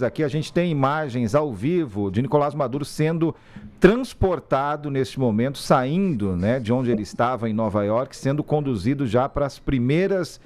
Aqui a gente tem imagens ao vivo de Nicolás Maduro sendo transportado neste momento, saindo, né, de onde ele estava em Nova York, sendo conduzido já para as primeiras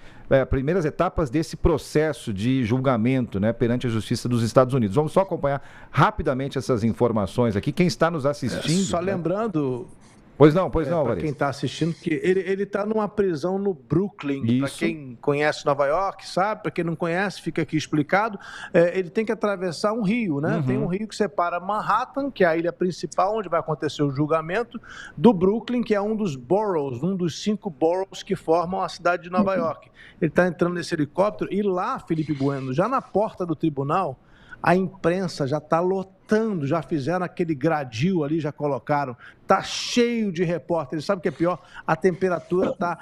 etapas desse processo de julgamento, né, perante a Justiça dos Estados Unidos. Vamos só acompanhar rapidamente essas informações aqui. Quem está nos assistindo... Só lembrando... Pois não, para quem está assistindo, que ele está numa prisão no Brooklyn. Para quem conhece Nova York, sabe? Para quem não conhece, fica aqui explicado. Ele tem que atravessar um rio, né? Tem um rio que separa Manhattan, que é a ilha principal, onde vai acontecer o julgamento, do Brooklyn, que é um dos boroughs, um dos 5 boroughs que formam a cidade de Nova York. Ele está entrando nesse helicóptero e lá, Felipe Bueno, já na porta do tribunal, a imprensa já está lotando, já fizeram aquele gradil ali, já colocaram. Está cheio de repórteres. Sabe o que é pior? A temperatura está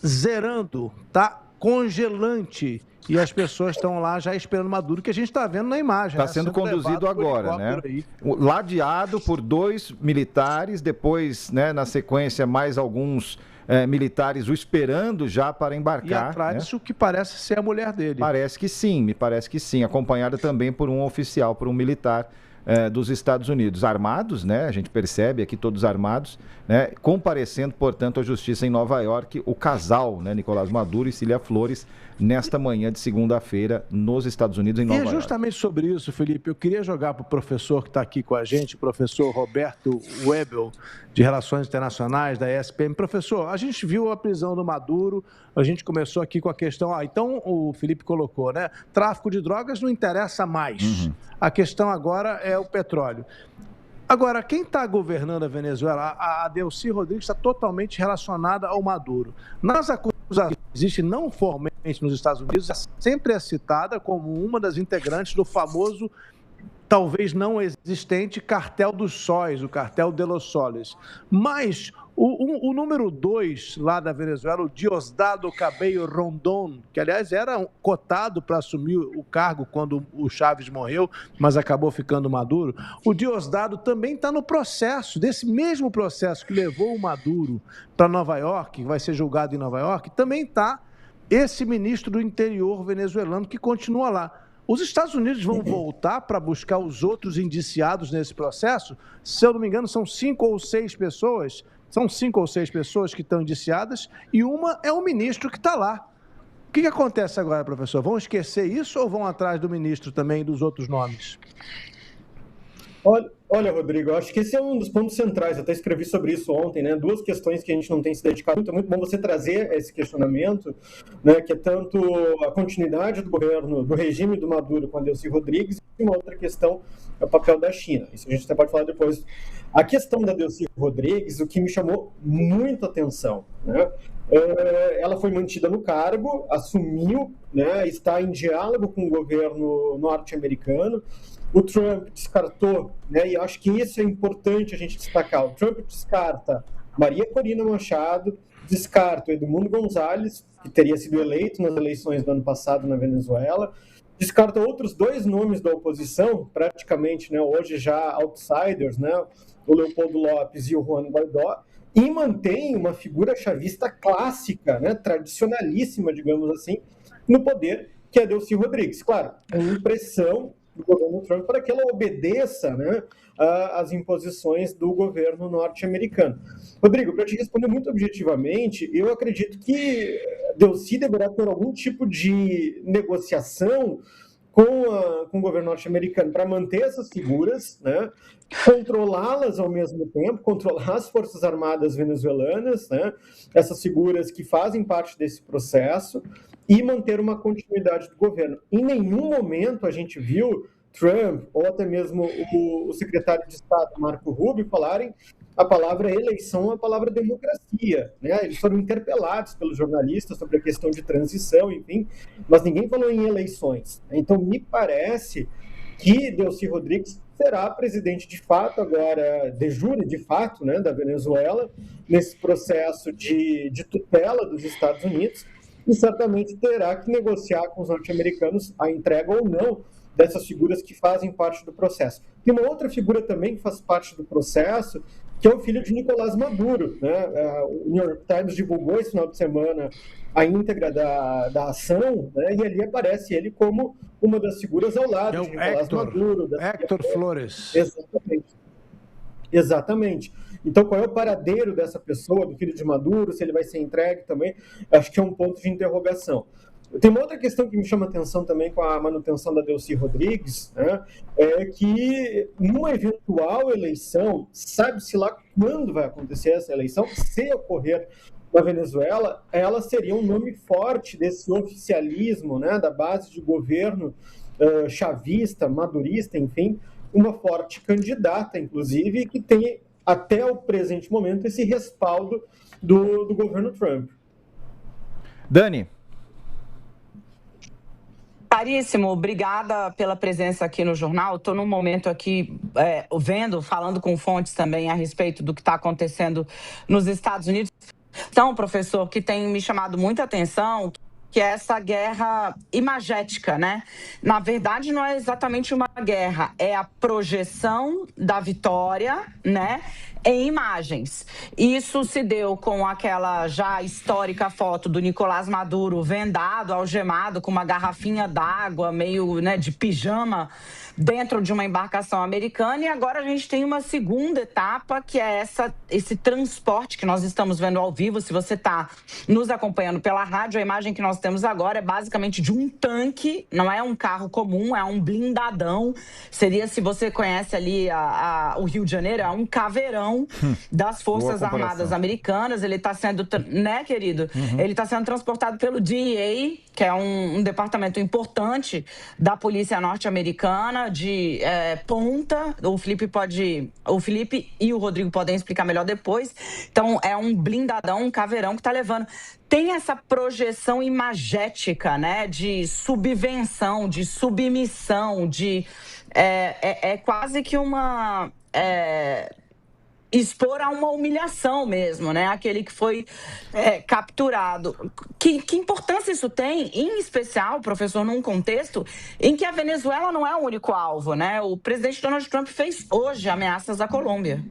zerando, está congelante. E as pessoas estão lá já esperando Maduro, que a gente está vendo na imagem. Está sendo conduzido agora, né? Ladeado por 2 militares, depois, né, na sequência, mais alguns militares o esperando já para embarcar. E atrás, o que parece ser a mulher dele. Me parece que sim, acompanhada também por um oficial, por um militar dos Estados Unidos. Armados, né? A gente percebe aqui todos armados, né? Comparecendo, portanto, à justiça em Nova York, o casal, né? Nicolás Maduro e Cília Flores, nesta manhã de segunda-feira nos Estados Unidos, em Nova York. E é justamente sobre isso, Felipe, eu queria jogar para o professor que está aqui com a gente, o professor Roberto Webel, de Relações Internacionais, da ESPM. Professor, a gente viu a prisão do Maduro, a gente começou aqui com a questão, então o Felipe colocou, né? Tráfico de drogas não interessa mais. A questão agora é o petróleo. Agora, quem está governando a Venezuela, a Delcy Rodrigues está totalmente relacionada ao Maduro. Nas acusações que existem não formalmente nos Estados Unidos, sempre é citada como uma das integrantes do famoso, talvez não existente, cartel dos sóis, o cartel de los soles. Mas o número 2 lá da Venezuela, o Diosdado Cabello Rondón, que aliás era cotado para assumir o cargo quando o Chávez morreu, mas acabou ficando Maduro, o Diosdado também está no processo, desse mesmo processo que levou o Maduro para Nova York, que vai ser julgado em Nova York, também está esse ministro do interior venezuelano que continua lá. Os Estados Unidos vão voltar para buscar os outros indiciados nesse processo? Se eu não me engano, são 5 ou 6 pessoas. São 5 ou 6 pessoas que estão indiciadas e uma é o ministro que está lá. O que acontece agora, professor? Vão esquecer isso ou vão atrás do ministro também e dos outros nomes? Olha, Rodrigo, eu acho que esse é um dos pontos centrais, eu até escrevi sobre isso ontem, né? 2 questões que a gente não tem se dedicado muito, é muito bom você trazer esse questionamento, né? Que é tanto a continuidade do governo, do regime do Maduro com a Delcy Rodrigues, e uma outra questão é o papel da China. Isso a gente até pode falar depois. A questão da Delcy Rodrigues, o que me chamou muita atenção, né? Ela foi mantida no cargo, assumiu, né? Está em diálogo com o governo norte-americano. O Trump descartou, né, e acho que isso é importante a gente destacar. O Trump descarta Maria Corina Machado, descarta o Edmundo Gonzalez, que teria sido eleito nas eleições do ano passado na Venezuela, descarta outros 2 nomes da oposição, praticamente, né, hoje já outsiders, né, o Leopoldo Lopes e o Juan Guaidó, e mantém uma figura chavista clássica, né, tradicionalíssima, digamos assim, no poder, que é a Delcy Rodrigues. Claro, com pressão do governo Trump para que ela obedeça, né, às imposições do governo norte-americano. Rodrigo, para te responder muito objetivamente, eu acredito que Delcy deverá ter algum tipo de negociação com o governo norte-americano para manter essas figuras, né, controlá-las ao mesmo tempo, controlar as Forças Armadas venezuelanas, né, essas figuras que fazem parte desse processo, e manter uma continuidade do governo. Em nenhum momento a gente viu Trump ou até mesmo o secretário de Estado, Marco Rubio, falarem a palavra eleição ou a palavra democracia, né? Eles foram interpelados pelos jornalistas sobre a questão de transição, enfim, mas ninguém falou em eleições. Então, me parece que Delcy Rodrigues será presidente de fato agora, de jure, de fato, né, da Venezuela, nesse processo de tutela dos Estados Unidos, e certamente terá que negociar com os norte-americanos a entrega ou não dessas figuras que fazem parte do processo. Tem uma outra figura também que faz parte do processo, que é o filho de Nicolás Maduro, né? O New York Times divulgou esse final de semana a íntegra da ação, né? E ali aparece ele como uma das figuras ao lado de Nicolás Maduro. Héctor Flores. Exatamente. Então, qual é o paradeiro dessa pessoa, do filho de Maduro, se ele vai ser entregue também? Acho que é um ponto de interrogação. Tem uma outra questão que me chama a atenção também com a manutenção da Delcy Rodrigues, né, é que numa eventual eleição, sabe-se lá quando vai acontecer essa eleição, se ocorrer na Venezuela, ela seria um nome forte desse oficialismo, né, da base de governo chavista, madurista, enfim, uma forte candidata, inclusive, que tem até o presente momento esse respaldo do governo Trump. Dani. Caríssimo, obrigada pela presença aqui no jornal. Estou num momento aqui falando com fontes também a respeito do que está acontecendo nos Estados Unidos. Então, professor, que tem me chamado muita atenção, que é essa guerra imagética, né? Na verdade, não é exatamente uma guerra, é a projeção da vitória, né, em imagens. Isso se deu com aquela já histórica foto do Nicolás Maduro vendado, algemado, com uma garrafinha d'água, meio, né, de pijama, dentro de uma embarcação americana, e agora a gente tem uma segunda etapa, que é esse transporte que nós estamos vendo ao vivo. Se você está nos acompanhando pela rádio, a imagem que nós temos agora é basicamente de um tanque, não é um carro comum, é um blindadão. Seria, se você conhece ali o Rio de Janeiro, é um caveirão das Forças Armadas Americanas. Ele está sendo, né, querido? Ele está sendo transportado pelo DEA, que é um departamento importante da polícia norte-americana, de ponta. O Felipe e o Rodrigo podem explicar melhor depois. Então, é um blindadão, um caveirão que está levando. Tem essa projeção imagética, né, de subvenção, de submissão, é quase que uma... expor a uma humilhação mesmo, né? Aquele que foi capturado. Que importância isso tem, em especial, professor, num contexto em que a Venezuela não é o único alvo, né? O presidente Donald Trump fez hoje ameaças à Colômbia.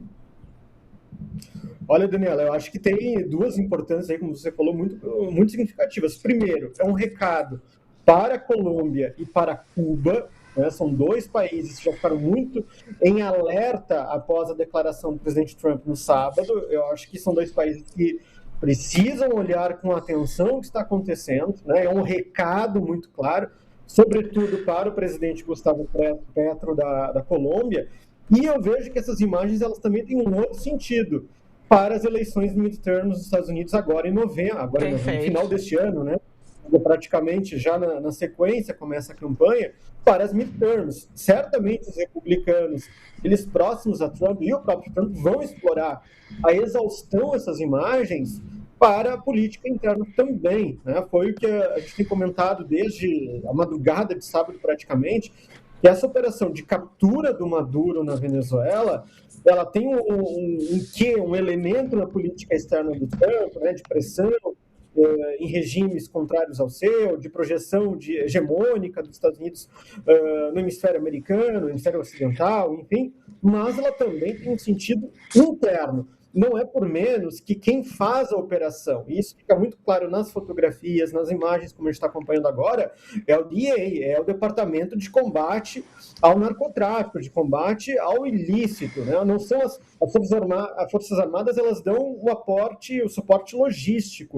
Olha, Daniela, eu acho que tem duas importâncias aí, como você falou, muito significativas. Primeiro, é um recado para a Colômbia e para Cuba, né? São dois países que já ficaram muito em alerta após a declaração do presidente Trump no sábado. Eu acho que são dois países que precisam olhar com atenção o que está acontecendo, né? É um recado muito claro, sobretudo para o presidente Gustavo Petro da Colômbia. E eu vejo que essas imagens elas também têm um outro sentido para as eleições midterms nos Estados Unidos agora em novembro, no final deste ano, né? Praticamente já na sequência começa a campanha para as midterms. Certamente os republicanos, eles próximos a Trump e o próprio Trump vão explorar a exaustão dessas imagens para a política interna também, né? Foi o que a gente tem comentado desde a madrugada de sábado praticamente, que essa operação de captura do Maduro na Venezuela, ela tem um elemento na política externa do Trump, né, de pressão em regimes contrários ao seu, de projeção hegemônica dos Estados Unidos no hemisfério americano, no hemisfério ocidental, enfim, mas ela também tem um sentido interno. Não é por menos que quem faz a operação, e isso fica muito claro nas fotografias, nas imagens, como a gente está acompanhando agora, é o DEA, é o Departamento de Combate ao Narcotráfico, de combate ao ilícito, né? Não são as Forças Armadas, elas dão o suporte logístico